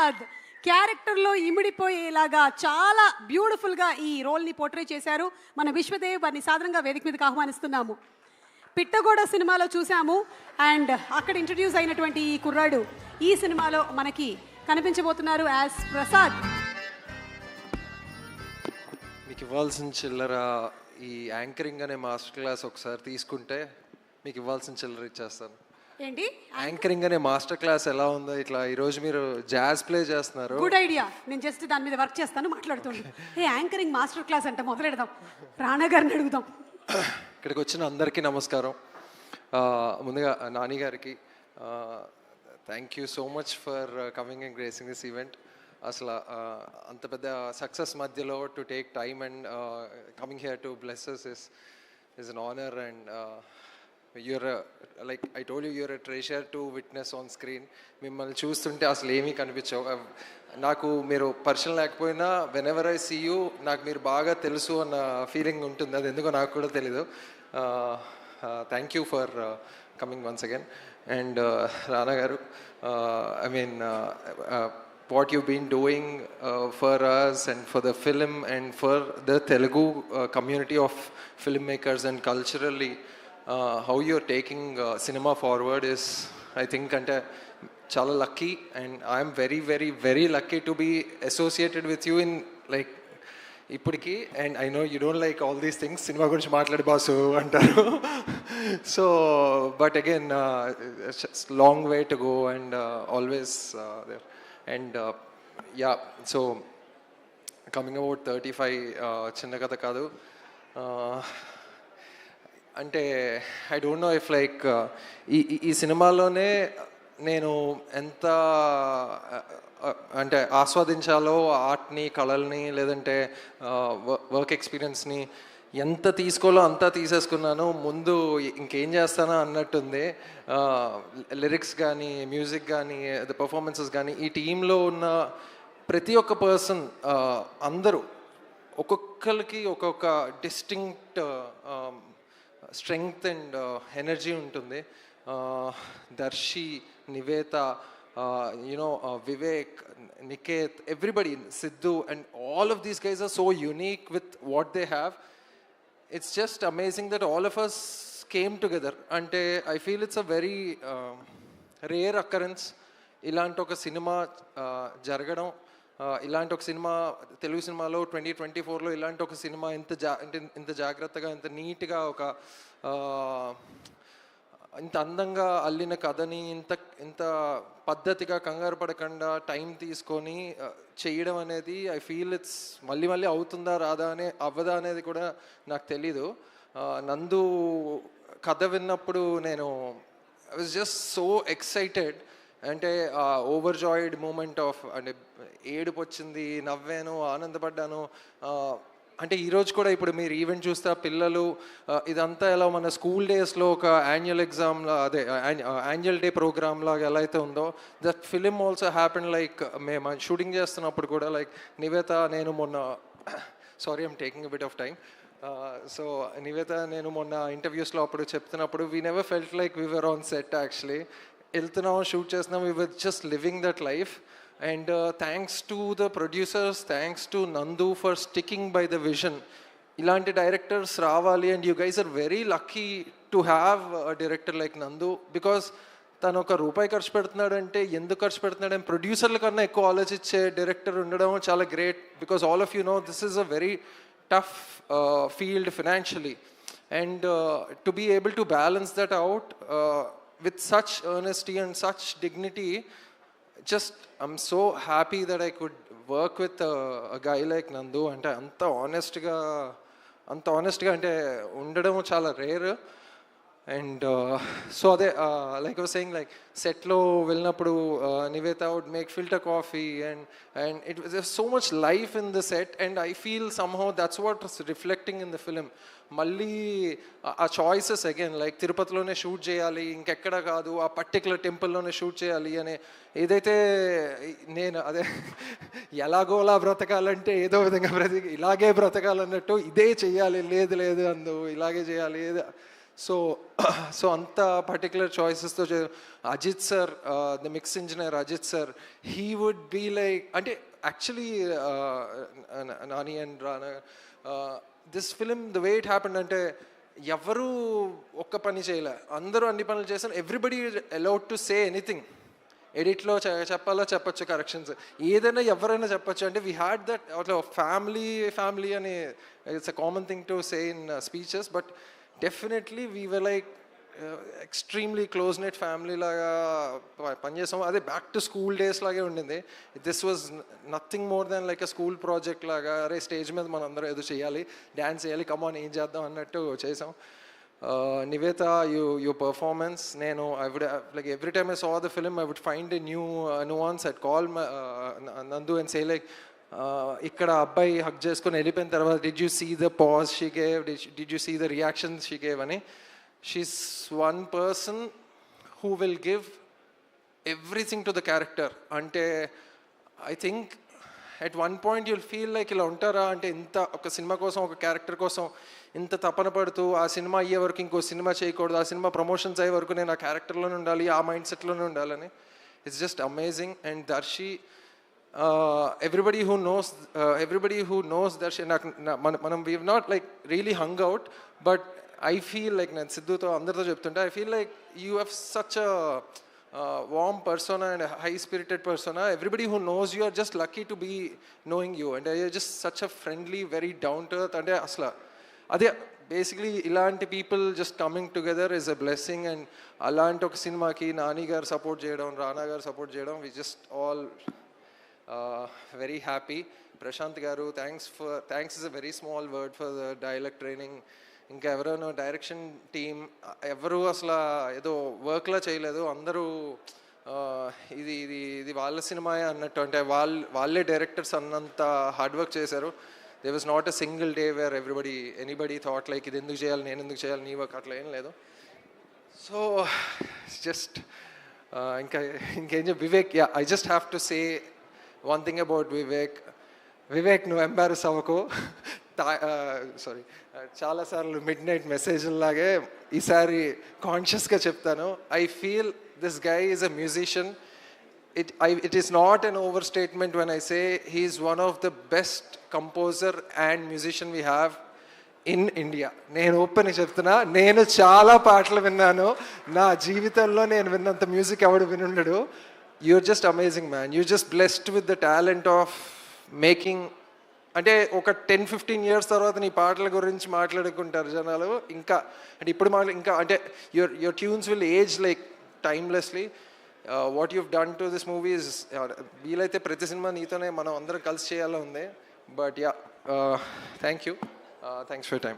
ప్రసాద్ క్యారెక్టర్లో ఇమిడిపోయేలాగా చాలా బ్యూటిఫుల్గా ఈ రోల్ని పోర్ట్రే చేశారు. మన విశ్వదేవ్ వారిని సాధారణంగా వేదిక మీదకి ఆహ్వానిస్తున్నాము. పిట్టగోడ సినిమాలో చూసాము అండ్ అక్కడ ఇంట్రడ్యూస్ అయినటువంటి ఈ కుర్రాడు ఈ సినిమాలో మనకి కనిపించబోతున్నారు యాజ్ ప్రసాద్. మీకు ఇవ్వాల్సిన చిల్లర ఈ యాంకరింగ్ అనే మాస్టర్ క్లాస్ ఒకసారి తీసుకుంటే మీకు ఇవ్వాల్సిన చిల్లర ఇచ్చేస్తాను. ఏంటి యాంకరింగ్ అనే మాస్టర్ క్లాస్ ఎలా ఉందో ఇట్లా ఈరోజు మీరు జాజ్ ప్లే చేస్తున్నారు. Good idea. నేను జస్ట్ దాని మీద వర్క్ చేస్తాను, మాట్లాడుతుండే. ఏ యాంకరింగ్ మాస్టర్ క్లాస్ అంటే మొదలెడదాం. రాణా గారిని అడుగుదాం. ఇక్కడికి వచ్చిన అందరికీ నమస్కారం. ముందుగా నాని గారికి thank you so much for coming and gracing this event. అసలు అంత పెద్ద సక్సెస్ మధ్యలో to take time and coming here to blesses is an honour and you're like I told you, you're a treasure to witness on screen. మిమ్మల్ని చూస్తుంటే అసలు ఏమీ కనిపించవు. నాకు మీరు పర్సనల్ లేకపోయినా whenever I see you నాకు మీరు బాగా తెలుసు అన్న ఫీలింగ్ ఉంటుంది. అది ఎందుకో నాకు కూడా తెలీదు. Thank you for coming once again. And Rana garu, I mean what you've been doing for us and for the film and for the Telugu community of filmmakers and culturally how you're taking cinema forward is, I think, ante chala lucky, and I'm very very very lucky to be associated with you in like ippudiki. And I know you don't like all these things, cinema gurinchi maatladi baasu antaru. So but again it's long way to go and always there. And yeah, so coming about 35 chinna katha kaadu. అంటే I don't know if like ఈ సినిమాలోనే నేను ఎంత అంటే ఆస్వాదించాలో ఆర్ట్ని, కళల్ని, లేదంటే work ఎక్స్పీరియన్స్ని ఎంత తీసుకోవాలో అంతా తీసేసుకున్నాను. ముందు ఇంకేం చేస్తానో అన్నట్టుంది. లిరిక్స్ కానీ, మ్యూజిక్ కానీ, ద పర్ఫార్మెన్సెస్ కానీ, ఈ టీంలో ఉన్న ప్రతి ఒక్క పర్సన్ అందరూ ఒక్కొక్కరికి ఒక్కొక్క డిస్టింక్ట్ స్ట్రెంగ్త్ అండ్ ఎనర్జీ ఉంటుంది. Darshi, Nivetha, you know Vivek, Niketh, everybody, Siddhu, and all of these guys are so unique with what they have. It's just amazing that all of us came together. అంటే I feel it's a very rare occurrence ఇలాంటి ఒక cinema జరగడం. ఇలాంటి ఒక cinema Telugu సినిమాలో 2024లో ఇలాంటి ఒక cinema ఇంత జాగ్రత్తగా, ఇంత నీట్గా, ఒక ఇంత అందంగా అల్లిన కథని ఇంత పద్ధతిగా, కంగారు పడకుండా టైం తీసుకొని చేయడం అనేది ఐ ఫీల్ ఇట్స్ మళ్ళీ అవుతుందా రాదా అవ్వదా అనేది కూడా నాకు తెలీదు. నందు కథ విన్నప్పుడు నేను I was just so excited. అంటే ఓవర్ జాయిడ్ మూమెంట్ ఆఫ్, అంటే ఏడుపు వచ్చింది, నవ్వాను, ఆనందపడ్డాను. అంటే ఈరోజు కూడా ఇప్పుడు మీరు ఈవెంట్ చూస్తే పిల్లలు ఇదంతా ఎలా మన స్కూల్ డేస్లో ఒక యాన్యువల్ ఎగ్జామ్లా, అదే యాన్యువల్ డే ప్రోగ్రామ్ లాగా ఎలా అయితే ఉందో, that film also happen. Like మేము షూటింగ్ చేస్తున్నప్పుడు కూడా లైక్ నివేత, నేను మొన్న sorry I'm taking a bit of time. So Nivetha, నేను మొన్న ఇంటర్వ్యూస్లో అప్పుడు చెప్తున్నప్పుడు we never felt like we were on set. Actually వెళ్తున్నాం, షూట్ చేస్తున్నాం, we were just living that life. And thanks to the producers, thanks to Nandu for sticking by the vision. ఇలాంటి directors రావాలి. And you guys are very lucky to have a director like నందు. Because తను ₹1 ఖర్చు పెడుతున్నాడంటే ఎందుకు ఖర్చు పెడుతున్నాడు, ప్రొడ్యూసర్ల కన్నా ఎక్కువ ఆలోచించే డైరెక్టర్ ఉండడం చాలా great. Because all of you know this is a very tough field financially, and to be able to balance that out with such earnesty and such dignity, just I'm so happy that I could work with a guy like Nandu. అంటే అంత honestగా అంటే ఉండడం చాలా rare. And so అదే like I was saying, like సెట్లో వెళ్ళినప్పుడు Nivetha would make filter coffee and it was so much life in the set. And I feel somehow that's what reflecting in the film. మళ్ళీ ఆ choices again, like తిరుపతిలోనే shoot చేయాలి, ఇంకెక్కడ కాదు, ఆ particular టెంపుల్లోనే shoot చేయాలి అనే ఏదైతే నేను అదే ఎలాగోలా బ్రతకాలంటే ఏదో విధంగా ఇలాగే బ్రతకాలన్నట్టు ఇదే చెయ్యాలి, లేదు అందు ఇలాగే చేయాలి. సో సో అంత పర్టికులర్ చాయిసెస్తో Ajith sir, the mix engineer Ajith sir, he would be like, అంటే actually Nani and Rana, this film the way it happened అంటే ఎవరు ఒక్క పని చేయలే, అందరూ అన్ని పనులు చేశారు. Everybody allowed to say anything. ఎడిట్లో చెప్పాలో చెప్పచ్చు, కరెక్షన్స్ ఏదైనా ఎవరైనా చెప్పచ్చు. అంటే వీ హ్యాడ్ దట్ అట్లా ఫ్యామిలీ అని it's a common thing to say in speeches, but definitely we were like extremely close net family లాగా పనిచేసాము. అదే బ్యాక్ టు స్కూల్ డేస్ లాగే ఉండింది. This was nothing more than like a school project లాగా. అరే stage మీద మనం అందరం ఏదో చేయాలి, డ్యాన్స్ చేయాలి, కమాన్ ఏం చేద్దాం అన్నట్టు చేసాం. Nivetha, your performance, I would like every time I saw the film, I would find a new nuance. I'd call Nandu and say like, ikkada abbai hug cheskoni ellipoyin tarvata, did you see the pause she gave? Did you see the reactions she gave? Ani, she's one person who will give everything to the character. Ante I think at one point you'll feel like ఇలా ఉంటారా అంటే, ఇంత ఒక cinema కోసం ఒక character కోసం ఇంత తపన పడుతూ ఆ సినిమా అయ్యే వరకు ఇంకో సినిమా చేయకూడదు, ఆ సినిమా ప్రమోషన్స్ అయ్యే వరకు నేను ఆ క్యారెక్టర్లోనే ఉండాలి, ఆ మైండ్ సెట్లోనే ఉండాలని. It's just amazing. And Darshi, everybody who knows Darshi, మనం we not like really hung out, but I feel like నేను సిద్ధుతో అందరితో చెప్తుంటే I feel like you have such a warm persona and a high-spirited persona. Everybody who knows you are just lucky to be knowing you, and you're just such a friendly, very down-to-earth, and asla ade basically ilanti people just coming together is a blessing. And alanti oka cinema ki Nani gar support cheyadam, Rana gar support cheyadam, we just all very happy. Prashant garu, thanks is a very small word for the dialect training. ఇంకా ఎవరైనా direction team ఎవరు అసలు ఏదో వర్క్లా చేయలేదు, అందరూ ఇది ఇది ఇది వాళ్ళ సినిమాయే అన్నట్టు, అంటే వాళ్ళే డైరెక్టర్స్ అన్నంత హార్డ్ వర్క్ చేశారు. There was not a single day where anybody thought like ఇది ఎందుకు చేయాలి, నేను ఎందుకు చేయాలి, నీ వర్క్, అట్లా ఏం లేదు. సో జస్ట్ ఇంకేం చెప్పి Vivek, I just have to say one thing about Vivek, నువ్వు ఎంబారస్ అవ్వకు. సారీ, చాలాసార్లు మిడ్ నైట్ మెసేజ్లాగే ఈసారి కాన్షియస్గా చెప్తాను. I feel this guy is a musician. It is not an overstatement when I say he is one of the best composer and musician we have in India. నేను open చెప్తున్నా, నేను చాలా పాటలు విన్నాను, నా జీవితంలో నేను విన్నంత మ్యూజిక్ ఎవడు వినుండడు. You're just amazing, man. You're just blessed with the talent of making, అంటే ఒక 10-15 years తర్వాత నీ పాటల గురించి మాట్లాడుకుంటారు జనాలు. ఇంకా అంటే ఇప్పుడు ఇంకా అంటే your tunes will age like timelessly. What you've done to this movie is, వీలైతే ప్రతి సినిమా నీతోనే మనం అందరం కలిసి చేయాలో ఉంది. But yeah, thank you, thanks for time.